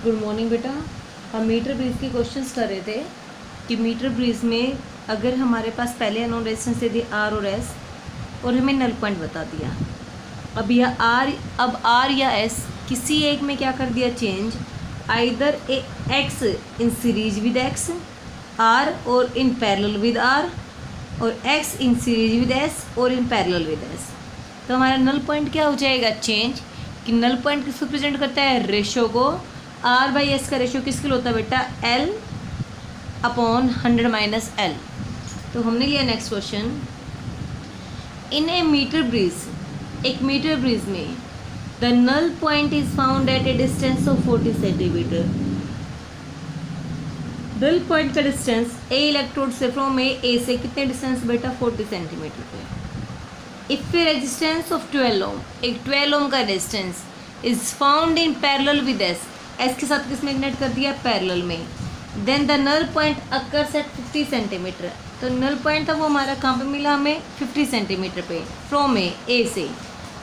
Good morning बेटा। हम metre bridge के क्वेश्चंस कर रहे थे कि मीटर ब्रिज में अगर हमारे पास पहले अननोन रेजिस्टेंस दे दिए आर और एस और हमें नल पॉइंट बता दिया। अब आर या एस किसी एक में क्या कर दिया change, either a X in series with X R और इन पैरेलल विद आर और X in series with S और इन पैरेलल विद एस। तो हमारा नल पॉइंट क्या हो जाएगा चेंज, कि नल पॉइंट किसको प्रेजेंट करता है, रेशो को। आर बाई एस का रेशो किसके लिए होता है बेटा, एल अपॉन 100 माइनस एल। तो हमने लिया next question, in a metre bridge, एक मीटर ब्रिज में the null point is found at a distance of 40 centimetre. Null point का डिस्टेंस ए इलेक्ट्रोड से फ्रॉम ए से कितने डिस्टेंस बेटा, 40 सेंटीमीटर पे। If a resistance of 12 ohm, एक 12 ohm का resistance is found in parallel with S, S के साथ किसमें कनेक्ट कर दिया, पैरेलल में। Then the null point occurs at 50 centimetre. तो नल पॉइंट था वो हमारा कहाँ पे मिला, हमें 50 सेंटीमीटर पे फ्रॉम ए से।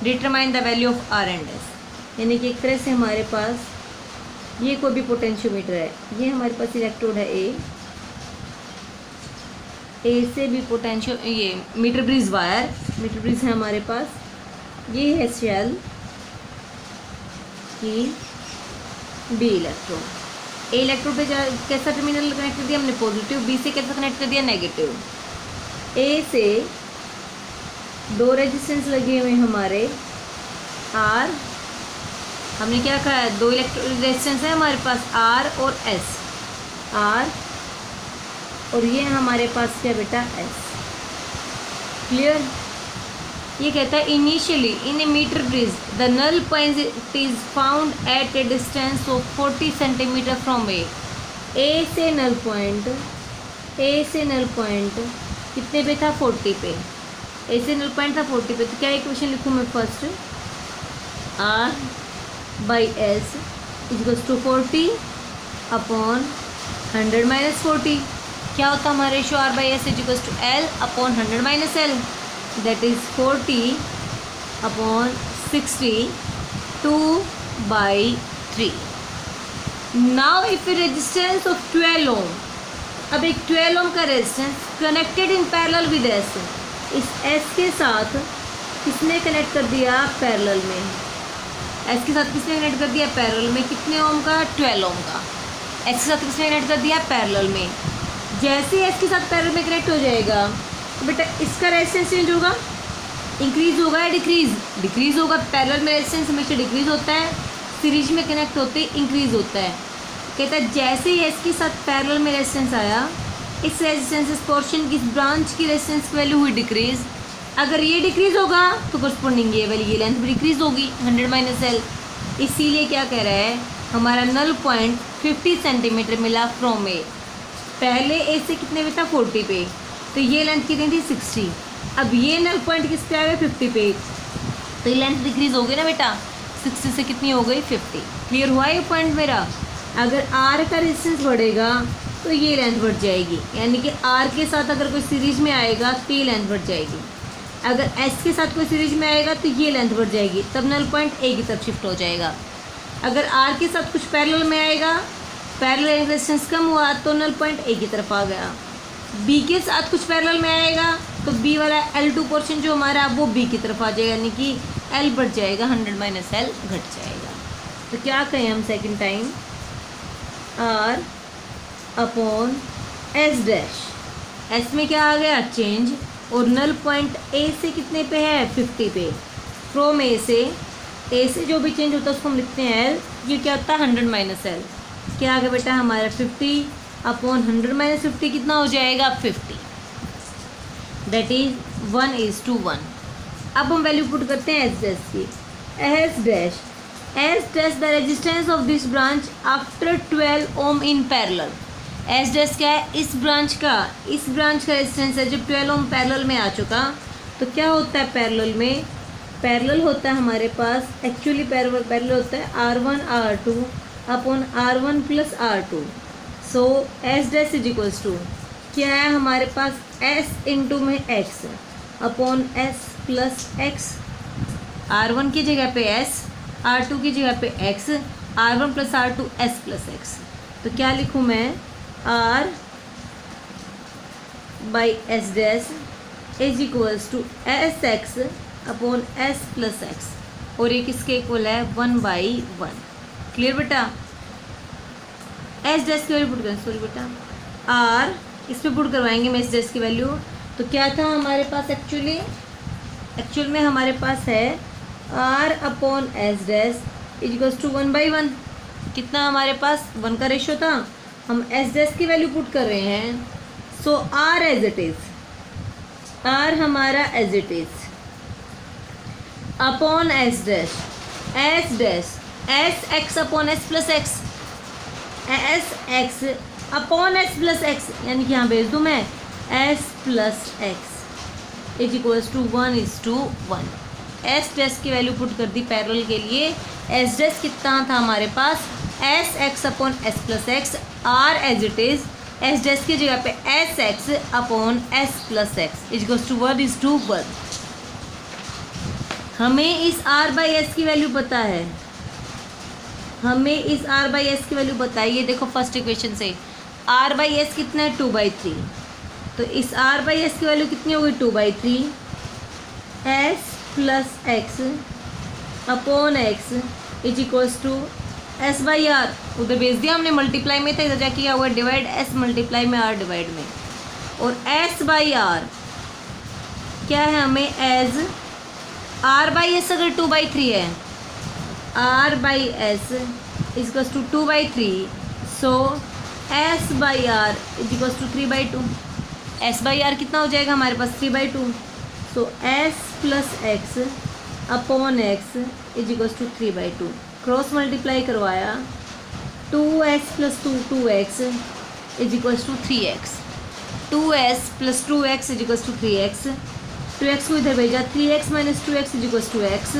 Determine the value of R and S, यानी कि एक तरह से हमारे पास ये कोई भी पोटेंशियोमीटर है, ये हमारे पास इलेक्ट्रोड है ए से भी पोटेंशियो, ये metre bridge wire, metre bridge है हमारे पास, ये है शेल की बी इलेक्ट्रोड। ए इलेक्ट्रोड पे कैसा टर्मिनल कनेक्ट कर दिया हमने, पॉजिटिव। बी से कैसा कनेक्ट कर दिया, नेगेटिव। ए से दो रेजिस्टेंस लगे हुए हमारे आर, हमने क्या कहा है, दो इलेक्ट्रोड रेजिस्टेंस है हमारे पास आर और एस, आर और ये हमारे पास क्या बेटा, एस। क्लियर। ये कहता है initially in a metre bridge the null point is found at a distance of 40 centimetre from A से नल पॉइंट, ए से नल पॉइंट कितने पे था, 40 पे। ए से नल पॉइंट था 40 पे। तो क्या इक्वेशन लिखूँ मैं, first R by S equals to 40 upon 100 minus 40। क्या होता है हमारा ratio, R by S equals to L upon 100 minus L, that is 40 upon 60, 2/3. Now if a resistance of 12 ohm, अब एक 12 ohm का resistance connected in parallel with S, इस S के साथ किसने कनेक्ट कर दिया, पैरेलल में। एस के साथ किसने कनेक्ट कर दिया, पैरेलल में। कितने ओम का, 12 ओम का। एस के साथ किसने कनेक्ट कर दिया, पैरेलल में। जैसे एस के साथ पैरेलल में कनेक्ट हो जाएगा तो बेटा इसका रेजिस्टेंस चेंज होगा, इंक्रीज होगा या डिक्रीज, डिक्रीज होगा। पैरेलल में रेजिस्टेंस हमेशा डिक्रीज होता है, सीरीज में कनेक्ट होते इंक्रीज होता है। कहता है जैसे ही एस के साथ पैरेलल में रेजिस्टेंस आया, इस रेजिस्टेंस, इस पोर्शन की, इस ब्रांच की रेजिस्टेंस की वैल्यू हुई डिक्रीज। अगर ये डिक्रीज होगा तो करस्पॉन्डिंग ये वाली, ये लेंथ भी डिक्रीज होगी, 100 माइनस एल। इसीलिए क्या कह रहा है, हमारा नल पॉइंट 50 सेंटीमीटर मिला फ्रॉम ए। पहले ए से कितने पे था, 40 पे, तो ये लेंथ कितनी थी, 60। अब ये नल पॉइंट किस पे आ गया, 50 पे, तो ये लेंथ डिक्रीज हो गई ना बेटा, 60 से कितनी हो गई, 50। क्लियर हुआ ये पॉइंट मेरा। अगर आर का रेजिस्टेंस बढ़ेगा तो ये लेंथ बढ़ जाएगी, यानी कि आर के साथ अगर कोई सीरीज में आएगा तो ये लेंथ बढ़ जाएगी। अगर एस के साथ कोई सीरीज में आएगा तो ये लेंथ बढ़ जाएगी, तब नल पॉइंट ए की तरफ शिफ्ट हो जाएगा। अगर आर के साथ कुछ पैरेलल में आएगा, पैरेलल रेजिस्टेंस कम हुआ तो नल पॉइंट ए की तरफ आ गया। बी के साथ कुछ पैरेलल में आएगा तो बी वाला L2 पोर्शन जो हमारा वो बी की तरफ आ जाएगा, यानी कि L बढ़ जाएगा, 100 माइनस L घट जाएगा। तो क्या कहें हम second time, R upon S dash, S में क्या आ गया, चेंज, और नल पॉइंट ए से कितने पे है, 50 पे। फ्रॉम ए से जो भी चेंज होता है उसको हम लिखते हैं L, ये क्या होता है, 100 माइनस L। क्या आ गया बेटा हमारा, 50 अपॉन 100 माइनस 50 कितना हो जाएगा, 50। That is 1:1। अब हम वैल्यू पुट करते हैं एस डैश की। S dash the resistance of this branch after 12 ohm in parallel. S dash क्या है, इस ब्रांच का रेजिस्टेंस है जब 12 ओम पैरेलल में आ चुका। तो क्या होता है पैरेलल में, पैरेलल होता है हमारे पास, एक्चुअली पैरेलल होता है R1 R2 upon R1 plus R2। So S dash is equals to क्या है हमारे पास, एस इंटू में X upon S plus X. R1 की जगह पे एस, R2 की जगह पे X R1 plus R2 S plus X. तो क्या लिखूँ मैं, R by S dash is equals to S X upon S plus X, और ये किसके इक्वल है, 1/1। क्लियर बेटा। एस डैश की वैल्यू पुट करें, सॉरी बेटा, आर इस पर पुट करवाएंगे मैं एस डैश की वैल्यू। तो क्या था हमारे पास एक्चुअल में हमारे पास है R upon S dash is equals to 1/1। कितना हमारे पास 1 का रेशियो था, हम एस डैश की वैल्यू पुट कर रहे हैं। So R as it is, R हमारा as it is upon S dash S X upon S plus X, S X upon S plus X, यानी कि यहाँ भेज दूँ मैं S plus X is equals to 1:1। S dash की value put कर दी parallel के लिए। एस डैश कितना था हमारे पास, S X upon S plus X, R as it is, S dash की जगह पे S X upon S plus X is equals to 1:1। हमें इस आर बाई एस की वैल्यू पता है, हमें इस आर बाई एस की वैल्यू पता है। ये देखो फर्स्ट इक्वेशन से आर बाई एस कितना है, 2/3। तो इस आर बाई एस की वैल्यू कितनी होगी, 2/3 S plus x upon x is equals to S by R. उधर भेज दिया हमने, मल्टीप्लाई में था, इधर जाके क्या हुआ, डिवाइड, एस मल्टीप्लाई में आर डिवाइड में। और एस बाई आर क्या है हमें, एज आर बाई एस अगर 2/3 है, R by S is equals to 2/3, so S by R is equals to 3/2। S by R कितना हो जाएगा हमारे पास, 3/2। So S plus x upon x is equals to 3/2। Cross multiply करवाया, 2s plus 2x is equals to 3x, 2s plus 2x is equals to 3x, 2x को इधर भेजा, 3x minus 2x is equals to x,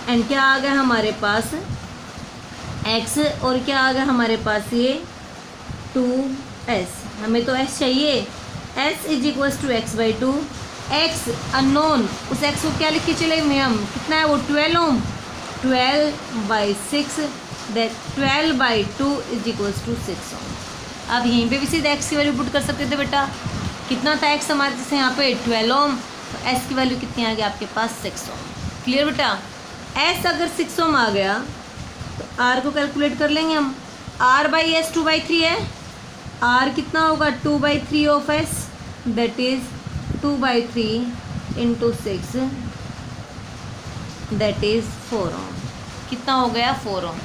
and क्या आ गया हमारे पास x, और क्या आ गया हमारे पास ये 2s। हमें तो s चाहिए, s is equals to x/2, x unknown, उस x को क्या लिख के चले हम, कितना है वो 12 ओम, 12/6 दैट 12/2 इज इक्वल्स टू 6 ओम। अब यहीं पे भी सीधे x की वैल्यू पुट कर सकते थे बेटा। कितना था x हमारे जैसे यहाँ पे 12 ओम, तो s की वैल्यू कितनी आ गई आपके पास, 6 ओम। क्लियर बेटा। s अगर 6 ओम आ गया तो r को कैलकुलेट कर लेंगे हम। r बाई एस 2/3 है, r कितना होगा 2/3 of s, that is 2/3 into 6, that is 4 ओम। कितना हो गया, 4 ओम।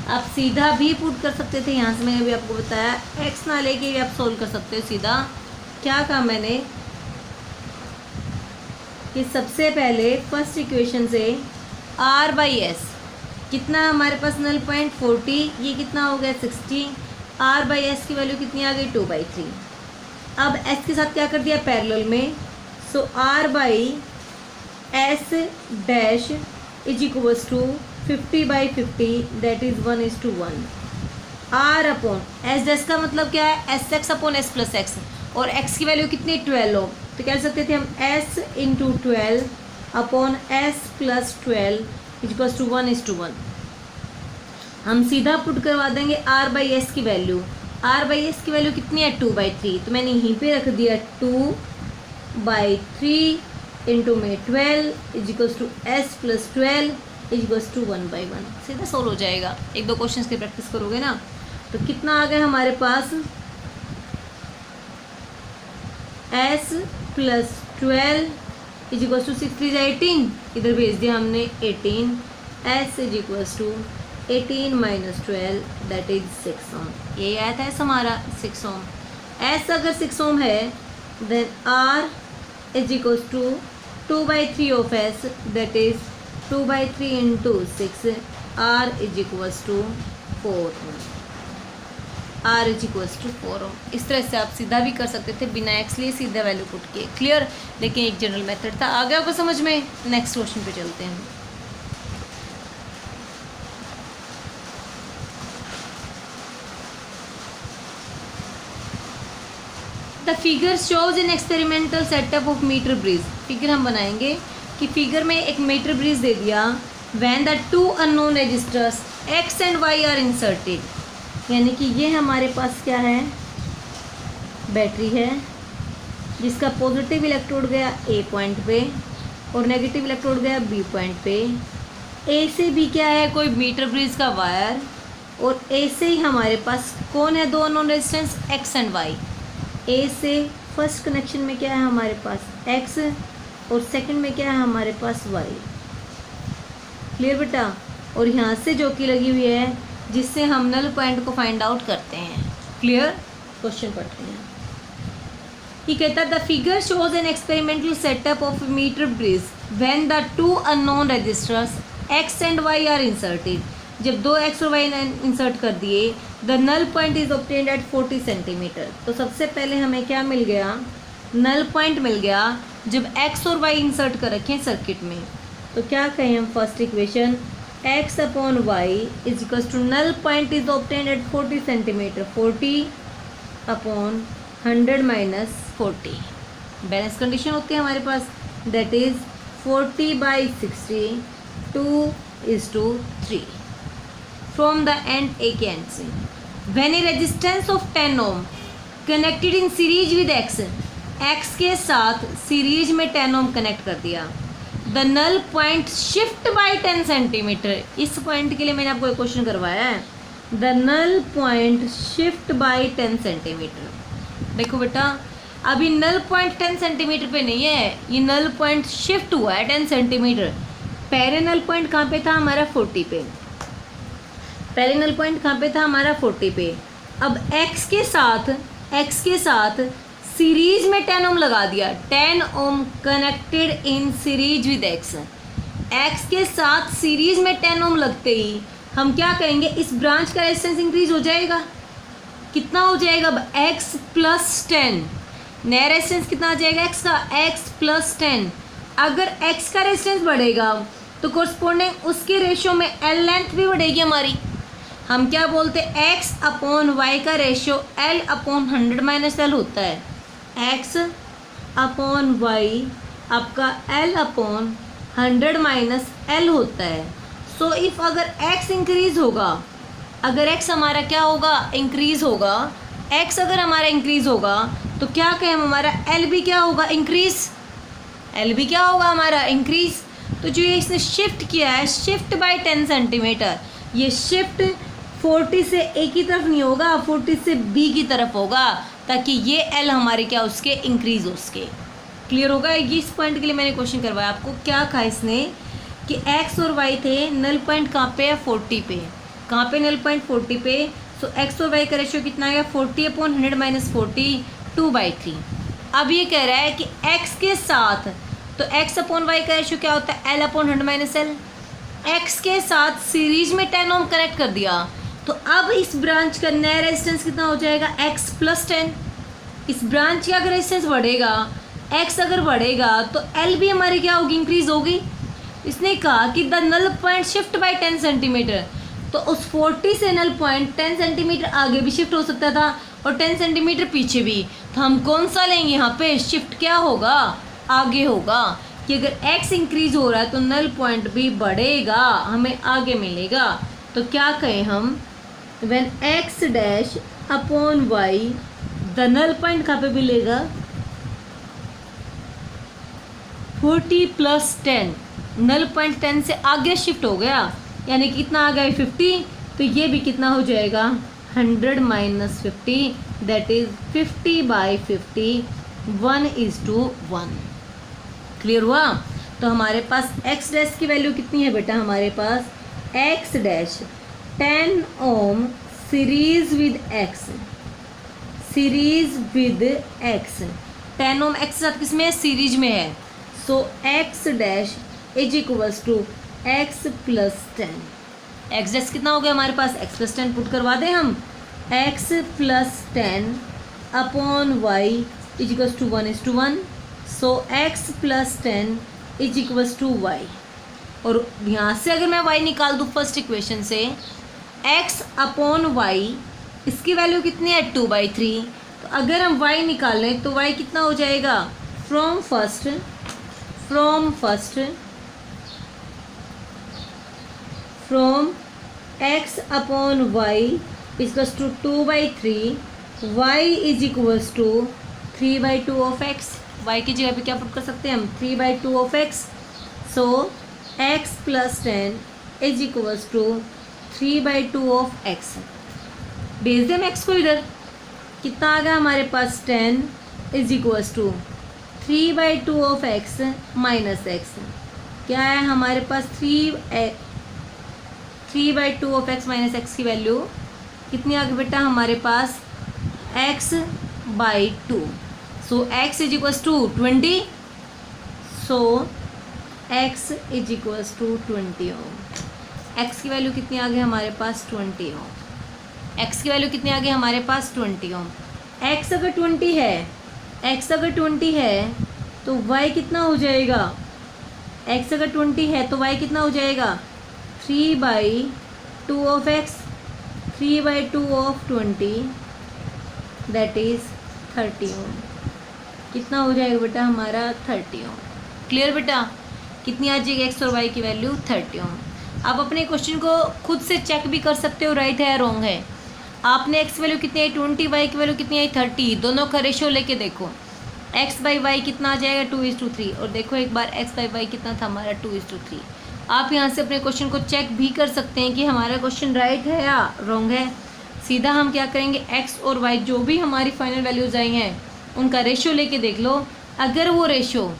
आप सीधा भी पुट कर सकते थे, यहाँ से मैंने अभी आपको बताया, x ना लेके भी आप सोल्व कर सकते हो सीधा। क्या कहा मैंने कि सबसे पहले फर्स्ट इक्वेशन से r बाई एस कितना हमारे पास, 0.40, ये कितना हो गया 60, r बाई एस की वैल्यू कितनी आ गई 2/3। अब s के साथ क्या कर दिया पैरेलल में, so r by S dash is equals to 50/50 that is 1:1। r upon S dash का मतलब क्या है, S X upon S plus X, और x की वैल्यू कितनी 12 हो, तो कह सकते थे हम s into 12 upon S plus 12 is equals to 1:1। हम सीधा पुट करवा देंगे r बाई एस की वैल्यू। r बाई एस की वैल्यू कितनी है 2/3, तो मैंने यहीं पे रख दिया 2/3 इंटू में 12 is equals to S plus 12 is equals to 1/1। सीधा सोल्व हो जाएगा, एक दो क्वेश्चन की प्रैक्टिस करोगे ना। तो कितना आ गया हमारे पास, s plus 12 is equals to 6×3 = 18, इधर भेज दिया हमने 18, s is equals to 18 minus 12 that is 6 ohm. ये आया था हमारा 6 ओम। s अगर 6 ओम है then r is equals to 2/3 of s that is 2/3 into 6, r is equals to 4 ohm, r is equals to 4 ohm. इस तरह से आप सीधा भी कर सकते थे बिना x लिए, सीधा वैल्यू पुट किए। क्लियर, लेकिन एक जनरल मेथड था। आ गया आपको समझ में। नेक्स्ट क्वेश्चन पे चलते हैं। The figure shows in experimental setup of metre bridge. Figure हम बनाएंगे कि फिगर में एक मीटर ब्रिज दे दिया, when the two unknown resistors X and Y are inserted, यानी कि ये हमारे पास क्या है, बैटरी है जिसका पॉजिटिव इलेक्ट्रोड गया ए पॉइंट पे और नेगेटिव इलेक्ट्रोड गया बी पॉइंट पे। ए से बी क्या है, कोई मीटर ब्रिज का वायर, और ए से ही हमारे पास कौन है, दो unknown resistance x and y. A से फर्स्ट कनेक्शन में क्या है हमारे पास एक्स और सेकंड में क्या है हमारे पास वाई। क्लियर बेटा। और यहाँ से जो कि लगी हुई है जिससे हम नल पॉइंट को फाइंड आउट करते हैं। क्लियर। क्वेश्चन पढ़ते हैं। ये कहता है the figure shows an experimental setup of metre bridge when the two unknown resistors X and Y are inserted. जब दो एक्स और वाई इंसर्ट कर दिए, the null point is obtained at 40 centimetre. तो सबसे पहले हमें क्या मिल गया, नल पॉइंट मिल गया जब एक्स और वाई इंसर्ट कर रखे हैं सर्किट में। तो क्या कहें हम, first equation x upon y is equals to null point is obtained at 40 centimetre, 40 upon 100 minus 40। Balance condition होती है हमारे पास, that is 40/60 2:3 from the end A के एंड से। When a resistance of 10 ohm connected in series with x, x के साथ series में 10 ohm connect कर दिया, the null point shift by 10 centimetre. इस पॉइंट के लिए मैंने आपको एक क्वेश्चन करवाया है, the null point shift by 10 centimetre. देखो बेटा, अभी नल पॉइंट 10 सेंटीमीटर पे नहीं है, ये नल पॉइंट शिफ्ट हुआ है 10 सेंटीमीटर। पहले नल पॉइंट कहाँ पे था हमारा, 40 पे। पहले नल पॉइंट कहाँ पे था हमारा, 40 पे। अब x के साथ सीरीज में 10 ओम लगा दिया, 10 ohm connected in series with x। x के साथ सीरीज में 10 ओम लगते ही हम क्या करेंगे, इस ब्रांच का रेजिस्टेंस इंक्रीज हो जाएगा। कितना हो जाएगा, अब x प्लस 10, नया रेजिस्टेंस कितना आ जाएगा x का, x प्लस 10। अगर x का रेजिस्टेंस बढ़ेगा तो कोरस्पोंडिंग उसके रेशियो में L लेंथ भी बढ़ेगी हमारी। हम क्या बोलते हैं, x अपॉन वाई का ratio L upon 100 minus L होता है। x अपॉन वाई आपका L अपॉन 100 माइनस L होता है। सो इफ़ अगर x इंक्रीज होगा, अगर x हमारा क्या होगा, इंक्रीज होगा, x अगर हमारा इंक्रीज होगा तो क्या कहें हम, हमारा L भी क्या होगा, इंक्रीज। L भी क्या होगा हमारा, इंक्रीज। तो जो ये इसने शिफ्ट किया है, शिफ्ट बाय 10 सेंटीमीटर, ये शिफ्ट 40 से A की तरफ नहीं होगा, 40 से B की तरफ होगा, ताकि ये L हमारे क्या उसके इंक्रीज हो उसके। क्लियर होगा। ये इस पॉइंट के लिए मैंने क्वेश्चन करवाया आपको। क्या कहा इसने कि x और y थे, नल पॉइंट कहाँ पे है, 40 पे। कहाँ पे नल पॉइंट, 40 पे। सो x और y का रेशियो कितना आएगा, 40 अपॉन 100 माइनस 40 2/3। अब ये कह रहा है कि x के साथ, तो x अपॉन y का रेशियो क्या होता है, L upon 100 minus L। x के साथ सीरीज में 10 ओम कनेक्ट कर दिया, तो अब इस ब्रांच का नया रेजिस्टेंस कितना हो जाएगा, x प्लस 10। इस ब्रांच का अगर रेजिस्टेंस बढ़ेगा, x अगर बढ़ेगा तो L भी हमारी क्या होगी, इंक्रीज होगी। इसने कहा कि the null point shift by 10 centimetre, तो उस 40 से नल पॉइंट 10 सेंटीमीटर आगे भी शिफ्ट हो सकता था और 10 सेंटीमीटर पीछे भी। तो हम कौन सा लेंगे यहाँ पे, शिफ्ट क्या होगा, आगे होगा, कि अगर x इंक्रीज हो रहा है तो नल पॉइंट भी बढ़ेगा, हमें आगे मिलेगा। तो क्या कहें हम, when x dash upon y, the null point कहाँ पे मिलेगा, 40 प्लस 10, नल पॉइंट 10 से आगे शिफ्ट हो गया, यानी कितना आ गया 50। तो ये भी कितना हो जाएगा, 100 माइनस 50, दैट इज 50/50, 1:1। क्लियर हुआ। तो हमारे पास x डैश की वैल्यू कितनी है बेटा, हमारे पास x dash 10 ohm series with x, series with x, 10 ohm x साथ किस में है, सीरीज में है। So x dash is equals to x plus 10। x dash कितना हो गया हमारे पास, x प्लस 10 पुट करवा दें हम, x plus 10 upon y is equals to 1:1। So x plus 10 is equals to y। और यहाँ से अगर मैं y निकाल दूँ फर्स्ट इक्वेशन से, x अपॉन y, इसकी वैल्यू कितनी है, 2/3। तो अगर हम y निकालें तो y कितना हो जाएगा, from first from x upon Y equals to 2/3, y is equals to 3/2 of x। y की जगह पे क्या पुट कर सकते हैं हम, 3/2 of x। So x plus 10 is equals to 3/2 of x। भेज दें x को इधर, कितना आ गया हमारे पास, 10 is equals to 3/2 of x minus x। क्या है हमारे पास, 3/2 ऑफ x माइनस x की वैल्यू कितनी आ गई बेटा हमारे पास, x/2। So x is equals to 20। So x is equals to 20 ohm. x की वैल्यू कितनी आ गई हमारे पास, 20 ओम। x की वैल्यू कितनी आ गई हमारे पास, 20 ओम। x अगर 20 है, x अगर 20 है तो y कितना हो जाएगा, x अगर 20 है तो y कितना हो जाएगा, 3/2 of x, 3/2 of 20 that is 30 ओम। कितना हो जाएगा बेटा हमारा, 30 ओम। क्लियर बेटा, कितनी आ जाएगी x और y की वैल्यू, 30 ओम। आप अपने क्वेश्चन को खुद से चेक भी कर सकते हो, राइट है या रॉन्ग है। आपने x वैल्यू कितनी आई 20, y की वैल्यू कितनी आई 30, दोनों का रेशियो लेके देखो, x/y कितना आ जाएगा, 2:3। और देखो एक बार x/y कितना था हमारा, 2:3। आप यहाँ से अपने क्वेश्चन को चेक भी कर सकते हैं कि हमारा क्वेश्चन राइट है या रॉन्ग है। सीधा हम क्या करेंगे, x और y जो भी हमारी फाइनल वैल्यूज आई हैं उनका रेशियो लेके देख लो। अगर वो रेशियो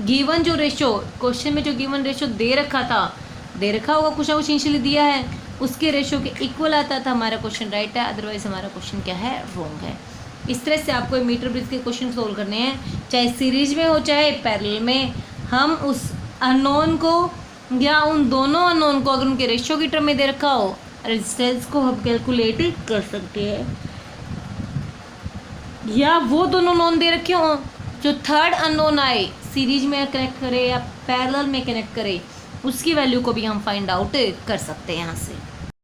गिवन, जो रेशियो क्वेश्चन में जो गिवन रेशियो दे रखा था, दे रखा होगा कुछ ना कुछ इनिशियली दिया है, उसके रेशियो के इक्वल आता था, हमारा क्वेश्चन राइट है। अदरवाइज हमारा क्वेश्चन क्या है, रॉन्ग है। इस तरह से आपको मीटर ब्रिज के क्वेश्चन सोल्व करने हैं, चाहे सीरीज में हो चाहे पैरेलल में। हम उस अननोन को या उन दोनों अननोन को अगर उनके रेशियो की टर्म में दे रखा हो, रेजिस्टेंस को हम कैलकुलेट कर सकते हैं। या वो दोनों नोन दे रखे हों, जो थर्ड अननोन आए, सीरीज में कनेक्ट करे या पैरेलल में कनेक्ट करे, उसकी वैल्यू को भी हम फाइंड आउट कर सकते हैं यहाँ से।